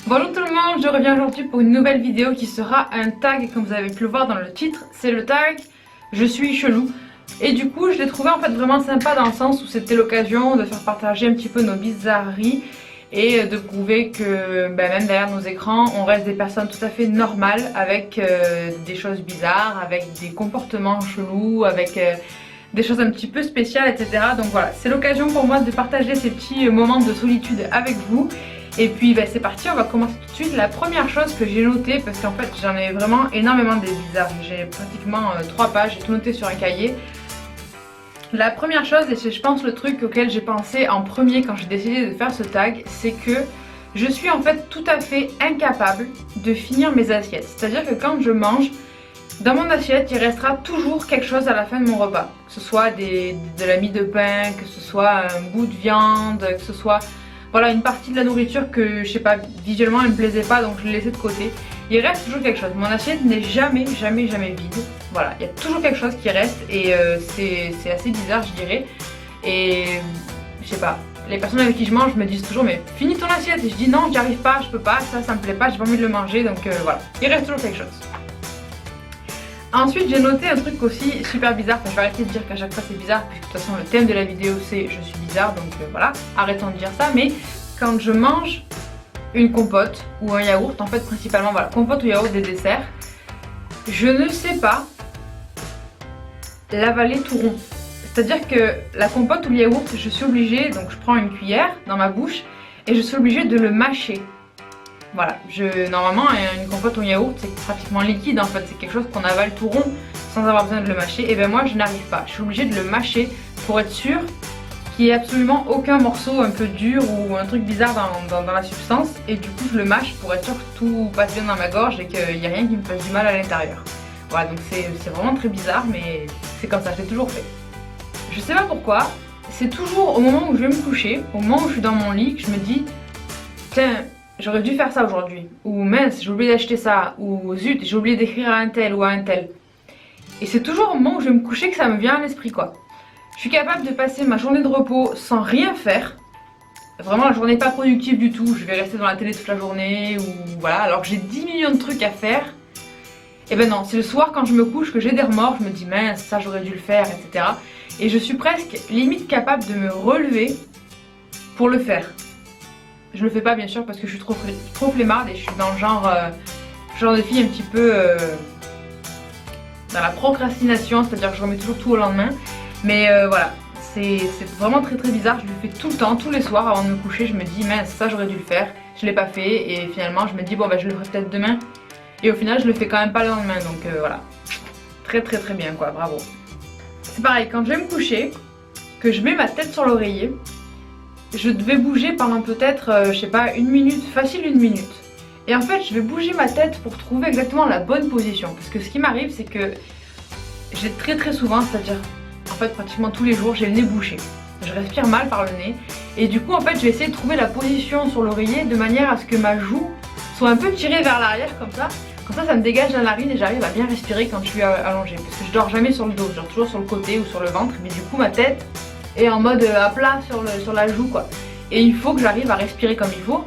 Bonjour tout le monde, je reviens aujourd'hui pour une nouvelle vidéo qui sera un tag, comme vous avez pu le voir dans le titre, c'est le tag Je suis chelou. Et du coup je l'ai trouvé en fait vraiment sympa dans le sens où c'était l'occasion de faire partager un petit peu nos bizarreries et de prouver que même derrière nos écrans on reste des personnes tout à fait normales avec des choses bizarres, avec des comportements chelous, avec des choses un petit peu spéciales, etc. Donc voilà, c'est l'occasion pour moi de partager ces petits moments de solitude avec vous. Et puis c'est parti, on va commencer tout de suite. La première chose que j'ai notée, parce qu'en fait j'en ai vraiment énormément des bizarres, j'ai pratiquement 3 pages, j'ai tout noté sur un cahier. La première chose, et c'est je pense le truc auquel j'ai pensé en premier quand j'ai décidé de faire ce tag, c'est que je suis en fait tout à fait incapable de finir mes assiettes. C'est-à-dire que quand je mange, dans mon assiette il restera toujours quelque chose à la fin de mon repas. Que ce soit de la mie de pain, que ce soit un bout de viande, que ce soit... Voilà, une partie de la nourriture que, je sais pas, visuellement elle me plaisait pas, donc je l'ai laissée de côté. Il reste toujours quelque chose. Mon assiette n'est jamais vide. Voilà, il y a toujours quelque chose qui reste et c'est assez bizarre, je dirais. Et je sais pas, les personnes avec qui je mange me disent toujours mais finis ton assiette. Et je dis non, j'y arrive pas, je peux pas, ça me plaît pas, j'ai pas envie de le manger, donc voilà. Il reste toujours quelque chose. Ensuite j'ai noté un truc aussi super bizarre, enfin, je vais arrêter de dire qu'à chaque fois c'est bizarre puisque de toute façon le thème de la vidéo c'est je suis bizarre, donc voilà, arrêtons de dire ça. Mais quand je mange une compote ou un yaourt, en fait principalement voilà, compote ou yaourt des desserts, je ne sais pas l'avaler tout rond. C'est-à-dire que la compote ou le yaourt, je suis obligée, donc je prends une cuillère dans ma bouche et je suis obligée de le mâcher. Voilà, normalement une compote ou un yaourt c'est pratiquement liquide en fait, c'est quelque chose qu'on avale tout rond sans avoir besoin de le mâcher. Et moi je n'arrive pas, je suis obligée de le mâcher pour être sûre qu'il n'y ait absolument aucun morceau un peu dur ou un truc bizarre dans la substance. Et du coup je le mâche pour être sûre que tout passe bien dans ma gorge et qu'il n'y a rien qui me fasse du mal à l'intérieur. Voilà, donc c'est vraiment très bizarre mais c'est comme ça, je l'ai toujours fait. Je sais pas pourquoi, c'est toujours au moment où je vais me coucher, au moment où je suis dans mon lit, que je me dis tiens, j'aurais dû faire ça aujourd'hui, ou mince j'ai oublié d'acheter ça, ou zut j'ai oublié d'écrire à un tel ou à un tel. Et c'est toujours au moment où je vais me coucher que ça me vient à l'esprit quoi. Je suis capable de passer ma journée de repos sans rien faire. Vraiment la journée pas productive du tout, je vais rester dans la télé toute la journée ou voilà, alors que j'ai 10 millions de trucs à faire. Et non, c'est le soir quand je me couche que j'ai des remords, je me dis mince ça j'aurais dû le faire, etc. Et je suis presque limite capable de me relever pour le faire. Je le fais pas bien sûr parce que je suis trop flemmarde et je suis dans le genre de fille un petit peu dans la procrastination, c'est-à-dire que je remets toujours tout au lendemain. Mais voilà, c'est vraiment très bizarre, je le fais tout le temps, tous les soirs avant de me coucher, je me dis mince ça j'aurais dû le faire, je l'ai pas fait et finalement je me dis bon je le ferai peut-être demain. Et au final je le fais quand même pas le lendemain, donc voilà. Très bien quoi, bravo. C'est pareil, quand je vais me coucher, que je mets ma tête sur l'oreiller, je devais bouger pendant peut-être, je sais pas, 1 minute, facile 1 minute. Et en fait, je vais bouger ma tête pour trouver exactement la bonne position. Parce que ce qui m'arrive, c'est que j'ai très souvent, c'est-à-dire, en fait, pratiquement tous les jours, j'ai le nez bouché. Je respire mal par le nez. Et du coup, en fait, je vais essayer de trouver la position sur l'oreiller de manière à ce que ma joue soit un peu tirée vers l'arrière, comme ça. Comme ça me dégage la narine et j'arrive à bien respirer quand je suis allongée. Parce que je dors jamais sur le dos, je dors toujours sur le côté ou sur le ventre. Mais du coup, ma tête et en mode à plat sur la joue quoi. Et il faut que j'arrive à respirer comme il faut.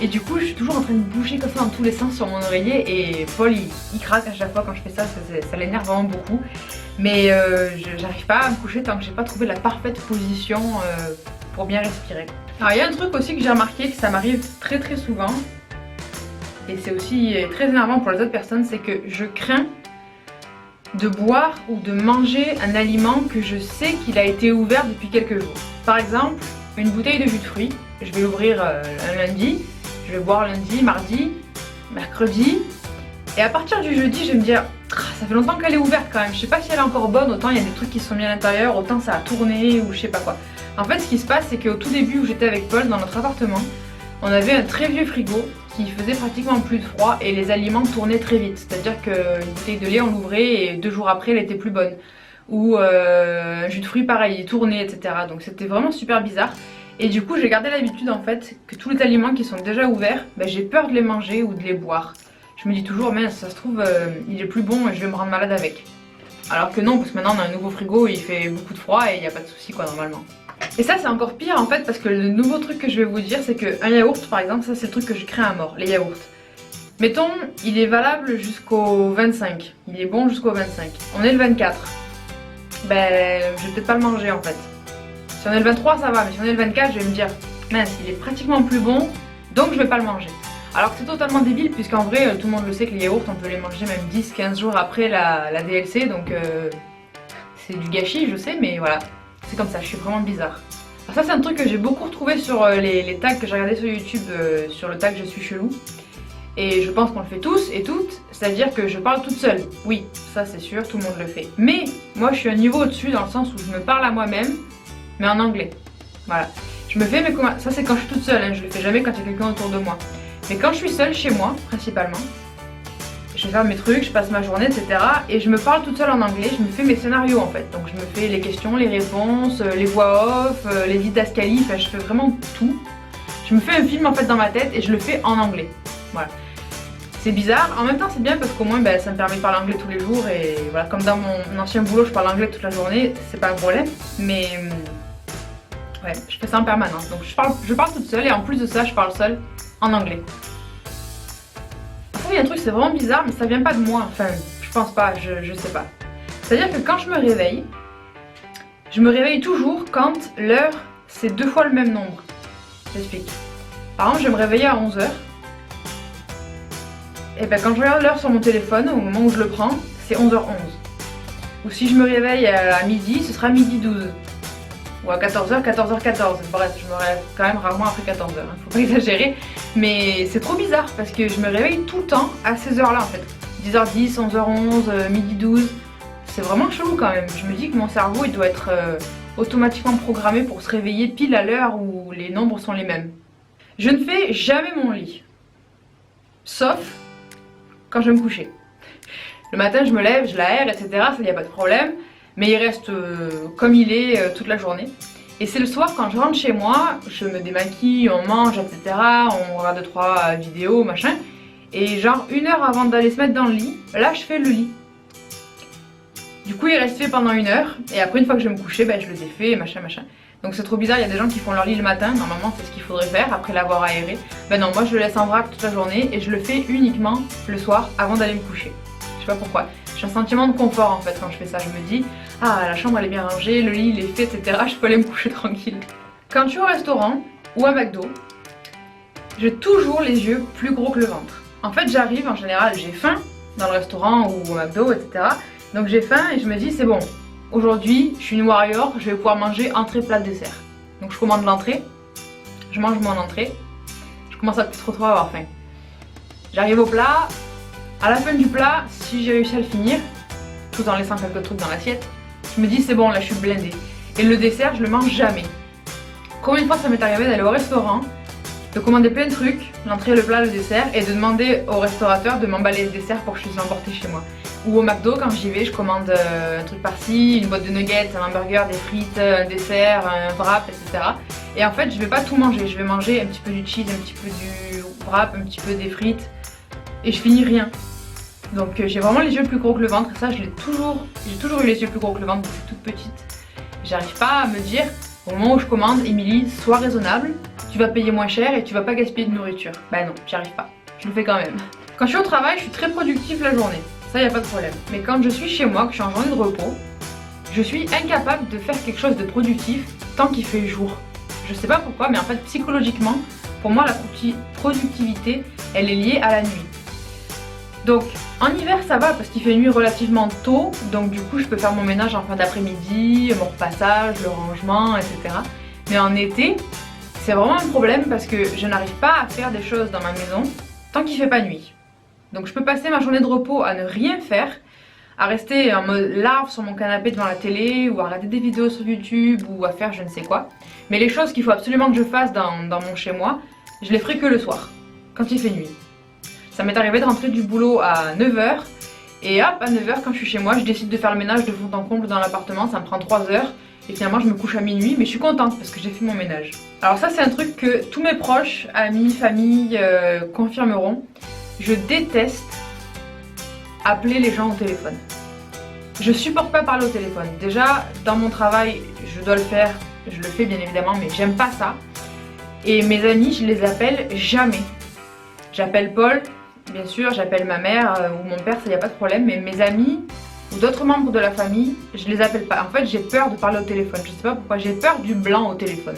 Et du coup je suis toujours en train de bouger comme ça dans tous les sens sur mon oreiller. Et Paul il craque à chaque fois quand je fais ça, ça l'énerve vraiment beaucoup. Mais j'arrive pas à me coucher tant que j'ai pas trouvé la parfaite position pour bien respirer. Alors il y a un truc aussi que j'ai remarqué, que ça m'arrive très souvent. Et c'est aussi très énervant pour les autres personnes, c'est que je crains de boire ou de manger un aliment que je sais qu'il a été ouvert depuis quelques jours. Par exemple, une bouteille de jus de fruits, je vais l'ouvrir un lundi, je vais boire lundi, mardi, mercredi, et à partir du jeudi je vais me dire ça fait longtemps qu'elle est ouverte quand même, je sais pas si elle est encore bonne, autant il y a des trucs qui sont mis à l'intérieur, autant ça a tourné ou je sais pas quoi. En fait ce qui se passe c'est qu'au tout début où j'étais avec Paul dans notre appartement, on avait un très vieux frigo qui faisait pratiquement plus de froid et les aliments tournaient très vite. C'est-à-dire qu'une bouteille de lait on l'ouvrait et 2 jours après elle était plus bonne. Ou un jus de fruits pareil, il tournait, etc. Donc c'était vraiment super bizarre. Et du coup j'ai gardé l'habitude en fait que tous les aliments qui sont déjà ouverts, j'ai peur de les manger ou de les boire. Je me dis toujours mais ça se trouve il est plus bon et je vais me rendre malade avec. Alors que non, parce que maintenant on a un nouveau frigo, il fait beaucoup de froid et il n'y a pas de souci quoi normalement. Et ça c'est encore pire en fait parce que le nouveau truc que je vais vous dire c'est qu'un yaourt par exemple, ça c'est le truc que je crains à mort, les yaourts. Mettons, il est valable jusqu'au 25, il est bon jusqu'au 25. On est le 24, ben je vais peut-être pas le manger en fait. Si on est le 23 ça va, mais si on est le 24 je vais me dire mince il est pratiquement plus bon donc je vais pas le manger. Alors que c'est totalement débile puisqu'en vrai tout le monde le sait que les yaourts on peut les manger même 10-15 jours après la DLC donc c'est du gâchis je sais mais voilà, c'est comme ça, je suis vraiment bizarre. Alors ça c'est un truc que j'ai beaucoup retrouvé sur les tags que j'ai regardé sur YouTube, sur le tag je suis chelou. Et je pense qu'on le fait tous et toutes, c'est-à-dire que je parle toute seule. Oui, ça c'est sûr, tout le monde le fait. Mais moi je suis un niveau au-dessus dans le sens où je me parle à moi-même, mais en anglais. Voilà. Je me fais mes commentaires, ça c'est quand je suis toute seule, hein. Je le fais jamais quand il y a quelqu'un autour de moi. Mais quand je suis seule chez moi, principalement, je vais faire mes trucs, je passe ma journée, etc. Et je me parle toute seule en anglais, je me fais mes scénarios en fait. Donc je me fais les questions, les réponses, les voix off, les didascalies, enfin je fais vraiment tout. Je me fais un film en fait dans ma tête et je le fais en anglais. Voilà. C'est bizarre, en même temps c'est bien parce qu'au moins ça me permet de parler anglais tous les jours et voilà, comme dans mon ancien boulot je parle anglais toute la journée, c'est pas un problème, mais ouais, je fais ça en permanence, donc je parle toute seule et en plus de ça je parle seule en anglais. Après il y a un truc c'est vraiment bizarre mais ça vient pas de moi, enfin je pense pas, je sais pas. C'est-à-dire que quand je me réveille toujours quand l'heure c'est 2 fois le même nombre. J'explique. Par exemple je vais me réveiller à 11 h. Et ben quand je regarde l'heure sur mon téléphone, au moment où je le prends, c'est 11h11. Ou si je me réveille à midi, ce sera midi 12. Ou à 14h, 14h14. Bref, je me réveille quand même rarement après 14h, hein. Faut pas exagérer. Mais c'est trop bizarre parce que je me réveille tout le temps à ces heures-là en fait. 10h10, 11h11, midi 12. C'est vraiment chelou quand même. Je me dis que mon cerveau il doit être automatiquement programmé pour se réveiller pile à l'heure où les nombres sont les mêmes. Je ne fais jamais mon lit. Sauf quand je vais me coucher. Le matin je me lève, je l'aère, etc. Ça y a pas de problème. Mais il reste comme il est toute la journée. Et c'est le soir quand je rentre chez moi, je me démaquille, on mange, etc. On regarde 2-3 vidéos, machin. Et genre 1 heure avant d'aller se mettre dans le lit, là je fais le lit. Du coup il reste fait pendant 1 heure. Et après une fois que je vais me coucher, je le défais, machin. Donc c'est trop bizarre, il y a des gens qui font leur lit le matin, normalement c'est ce qu'il faudrait faire après l'avoir aéré. Ben non, moi je le laisse en vrac toute la journée et je le fais uniquement le soir avant d'aller me coucher. Je sais pas pourquoi. J'ai un sentiment de confort en fait quand je fais ça, je me dis ah la chambre elle est bien rangée, le lit il est fait, etc. Je peux aller me coucher tranquille. Quand je suis au restaurant ou à McDo, j'ai toujours les yeux plus gros que le ventre. En fait j'arrive, en général j'ai faim dans le restaurant ou au McDo, etc. Donc j'ai faim et je me dis c'est bon. Aujourd'hui, je suis une warrior, je vais pouvoir manger entrée, plat, dessert. Donc je commande l'entrée, je mange mon entrée, je commence à plus trop avoir faim. J'arrive au plat, à la fin du plat, si j'ai réussi à le finir, tout en laissant quelques trucs dans l'assiette, je me dis c'est bon là je suis blindée. Et le dessert, je le mange jamais. Combien de fois ça m'est arrivé d'aller au restaurant, de commander plein de trucs, l'entrée, le plat, le dessert, et de demander au restaurateur de m'emballer le dessert pour que je puisse l'emporter chez moi. Ou au McDo, quand j'y vais, je commande un truc par-ci, une boîte de nuggets, un hamburger, des frites, un dessert, un wrap, etc. Et en fait, je vais pas tout manger. Je vais manger un petit peu du cheese, un petit peu du wrap, un petit peu des frites. Et je finis rien. Donc j'ai vraiment les yeux plus gros que le ventre. Et ça, j'ai toujours eu les yeux plus gros que le ventre depuis toute petite. J'arrive pas à me dire, au moment où je commande, Émilie, sois raisonnable, tu vas payer moins cher et tu vas pas gaspiller de nourriture. Bah non, j'y arrive pas. Je le fais quand même. Quand je suis au travail, je suis très productive la journée. Ça y a pas de problème. Mais quand je suis chez moi, que je suis en journée de repos, je suis incapable de faire quelque chose de productif tant qu'il fait jour. Je sais pas pourquoi, mais en fait psychologiquement, pour moi la productivité, elle est liée à la nuit. Donc en hiver ça va parce qu'il fait nuit relativement tôt, donc du coup je peux faire mon ménage en fin d'après-midi, mon repassage, le rangement, etc. Mais en été, c'est vraiment un problème parce que je n'arrive pas à faire des choses dans ma maison tant qu'il fait pas nuit. Donc je peux passer ma journée de repos à ne rien faire, à rester en mode larve sur mon canapé devant la télé ou à regarder des vidéos sur YouTube ou à faire je ne sais quoi. Mais les choses qu'il faut absolument que je fasse dans mon chez moi, je les ferai que le soir, quand il fait nuit. Ça m'est arrivé de rentrer du boulot à 9 h et hop, à 9 h quand je suis chez moi, je décide de faire le ménage de fond en comble dans l'appartement, ça me prend 3 heures. Et finalement je me couche à minuit, mais je suis contente parce que j'ai fait mon ménage. Alors ça c'est un truc que tous mes proches, amis, famille confirmeront. Je déteste appeler les gens au téléphone. Je supporte pas parler au téléphone. Déjà, dans mon travail, je dois le faire. je le fais bien évidemment, mais j'aime pas ça. Et mes amis, je les appelle jamais. J'appelle Paul, bien sûr, j'appelle ma mère ou mon père, ça y a pas de problème, mais mes amis ou d'autres membres de la famille, je les appelle pas. En fait, j'ai peur de parler au téléphone, je sais pas pourquoi, j'ai peur du blanc au téléphone.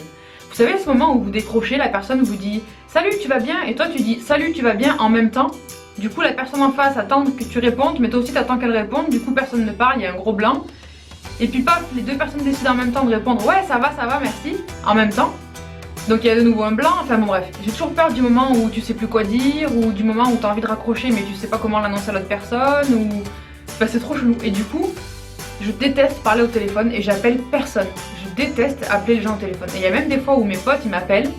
Vous savez, ce moment où vous décrochez, la personne vous dit « Salut, tu vas bien ?» et toi tu dis « Salut, tu vas bien ?» en même temps. Du coup, la personne en face attend que tu répondes, mais toi aussi t'attends qu'elle réponde, du coup personne ne parle, il y a un gros blanc. Et puis paf, les deux personnes décident en même temps de répondre « Ouais, ça va, merci » en même temps. Donc il y a de nouveau un blanc, enfin bon bref. J'ai toujours peur du moment où tu sais plus quoi dire, ou du moment où tu as envie de raccrocher mais tu sais pas comment l'annoncer à l'autre personne, ou... Bah, c'est trop chelou. Et du coup, je déteste parler au téléphone et j'appelle personne. Je déteste appeler les gens au téléphone. Et il y a même des fois où mes potes ils m'appellent,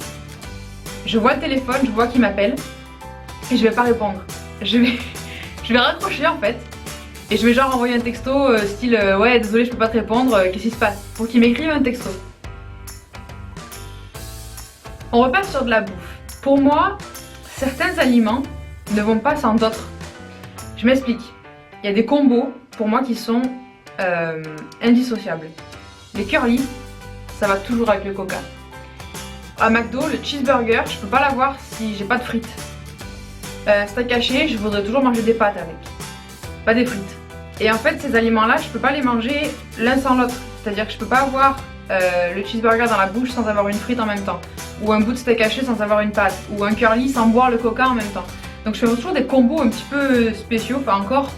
je vois le téléphone, je vois qu'ils m'appellent et je vais pas répondre. Je vais raccrocher en fait. Et je vais genre envoyer un texto style ouais désolé je peux pas te répondre, qu'est-ce qui se passe? Pour qu'ils m'écrivent un texto. On repart sur de la bouffe. Pour moi, certains aliments ne vont pas sans d'autres. Je m'explique. Il y a des combos pour moi qui sont indissociables. Les curly, ça va toujours avec le coca. À McDo, le cheeseburger, je peux pas l'avoir si j'ai pas de frites. Steak haché, je voudrais toujours manger des pâtes avec, pas des frites. Et en fait, ces aliments-là, je peux pas les manger l'un sans l'autre. C'est-à-dire que je peux pas avoir le cheeseburger dans la bouche sans avoir une frite en même temps, ou un bout de steak haché sans avoir une pâte, ou un curly sans boire le coca en même temps. Donc je fais toujours des combos un petit peu spéciaux, enfin encore,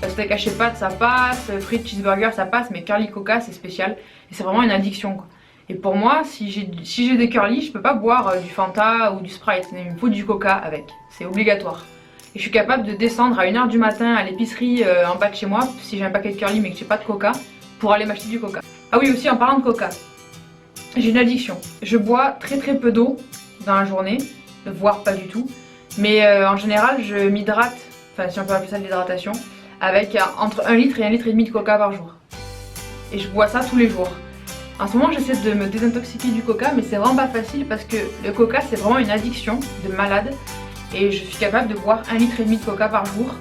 steak haché pâte ça passe, frites cheeseburger ça passe, mais curly coca c'est spécial, et c'est vraiment une addiction quoi. Et pour moi, si j'ai des curly, je peux pas boire du Fanta ou du Sprite, il me faut du coca avec, c'est obligatoire. Et je suis capable de descendre à 1 h du matin à l'épicerie en bas de chez moi, si j'ai un paquet de curly mais que j'ai pas de coca, pour aller m'acheter du coca. Ah oui aussi en parlant de coca, j'ai une addiction. Je bois très peu d'eau dans la journée, voire pas du tout. Mais en général je m'hydrate, enfin si on peut appeler ça de l'hydratation, avec entre 1 litre et 1,5 litre de coca par jour. Et je bois ça tous les jours. En ce moment j'essaie de me désintoxiquer du coca mais c'est vraiment pas facile parce que le coca c'est vraiment une addiction de malade. Et je suis capable de boire 1,5 litre de coca par jour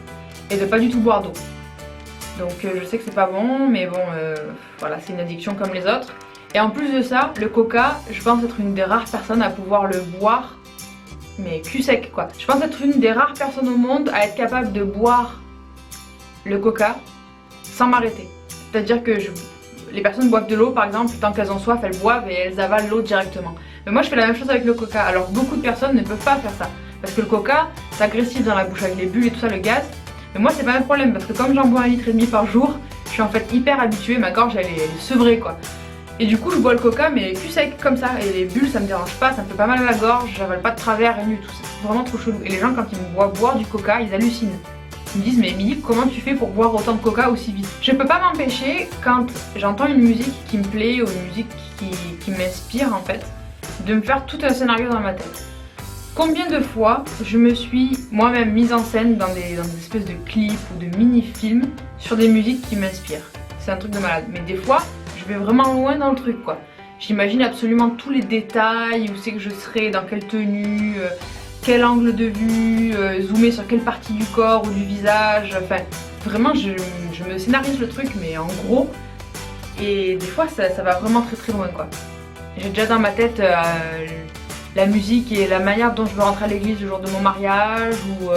et de pas du tout boire d'eau. Donc je sais que c'est pas bon mais bon voilà c'est une addiction comme les autres. Et en plus de ça, le coca, je pense être une des rares personnes à pouvoir le boire mais cul sec quoi. Je pense être une des rares personnes au monde à être capable de boire le coca sans m'arrêter. C'est-à-dire que les personnes boivent de l'eau par exemple, tant qu'elles ont soif, elles boivent et elles avalent l'eau directement. Mais moi je fais la même chose avec le coca, alors beaucoup de personnes ne peuvent pas faire ça. Parce que le coca, c'est agressif dans la bouche avec les bulles et tout ça, le gaz. Mais moi c'est pas un problème parce que comme j'en bois 1,5 litre par jour, je suis en fait hyper habituée, ma gorge elle est sevrée quoi. Et du coup je bois le coca mais cul sec comme ça, et les bulles ça me dérange pas, ça me fait pas mal à la gorge, j'avale pas de travers, rien du tout, c'est vraiment trop chelou. Et les gens quand ils me voient boire du coca, ils hallucinent. Ils me disent mais Émilie, comment tu fais pour boire autant de coca aussi vite? Je peux pas m'empêcher quand j'entends une musique qui me plaît ou une musique qui m'inspire en fait, de me faire tout un scénario dans ma tête. Combien de fois je me suis moi-même mise en scène dans des espèces de clips ou de mini-films sur des musiques qui m'inspirent. C'est un truc de malade. Mais des fois, je vais vraiment loin dans le truc quoi. J'imagine absolument tous les détails, où c'est que je serai, dans quelle tenue, quel angle de vue, zoomer sur quelle partie du corps ou du visage. Enfin, vraiment, je me scénarise le truc, mais en gros. Et des fois, ça va vraiment très loin quoi. J'ai déjà dans ma tête la musique et la manière dont je veux rentrer à l'église le jour de mon mariage, ou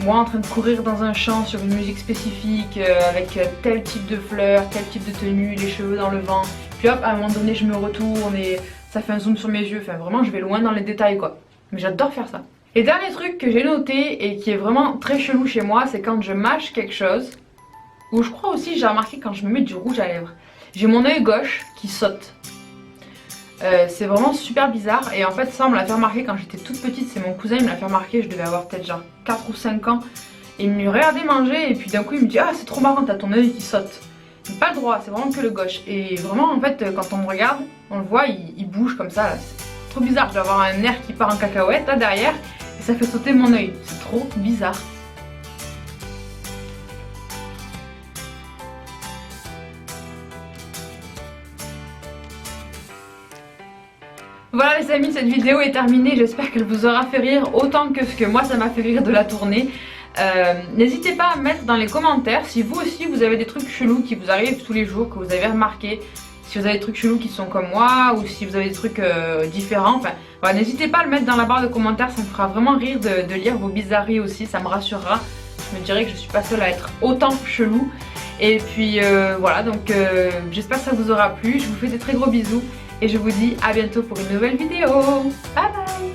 moi en train de courir dans un champ sur une musique spécifique avec tel type de fleurs, tel type de tenue, les cheveux dans le vent. Puis hop, à un moment donné je me retourne et ça fait un zoom sur mes yeux. Enfin vraiment je vais loin dans les détails quoi. Mais j'adore faire ça. Et dernier truc que j'ai noté et qui est vraiment très chelou chez moi, c'est quand je mâche quelque chose, ou je crois aussi j'ai remarqué quand je me mets du rouge à lèvres. J'ai mon œil gauche qui saute. C'est vraiment super bizarre, et en fait ça on me l'a fait remarquer quand j'étais toute petite, c'est mon cousin il me l'a fait remarquer, je devais avoir peut-être genre 4 ou 5 ans. Et il me regardait manger et puis d'un coup il me dit ah c'est trop marrant, t'as ton œil qui saute. Mais pas le droit, c'est vraiment que le gauche. Et vraiment en fait quand on me regarde, on le voit, il bouge comme ça là. C'est trop bizarre, je dois avoir un nerf qui part en cacahuète là derrière et ça fait sauter mon œil, c'est trop bizarre. Voilà les amis, cette vidéo est terminée, j'espère qu'elle vous aura fait rire autant que ce que moi ça m'a fait rire de la tournée. N'hésitez pas à mettre dans les commentaires si vous aussi vous avez des trucs chelous qui vous arrivent tous les jours, que vous avez remarqué si vous avez des trucs chelous qui sont comme moi ou si vous avez des trucs différents. Enfin, voilà, n'hésitez pas à le mettre dans la barre de commentaires, ça me fera vraiment rire de lire vos bizarreries aussi, ça me rassurera. Je me dirais que je suis pas seule à être autant chelou. Et puis voilà, donc j'espère que ça vous aura plu. Je vous fais des très gros bisous et je vous dis à bientôt pour une nouvelle vidéo. Bye bye.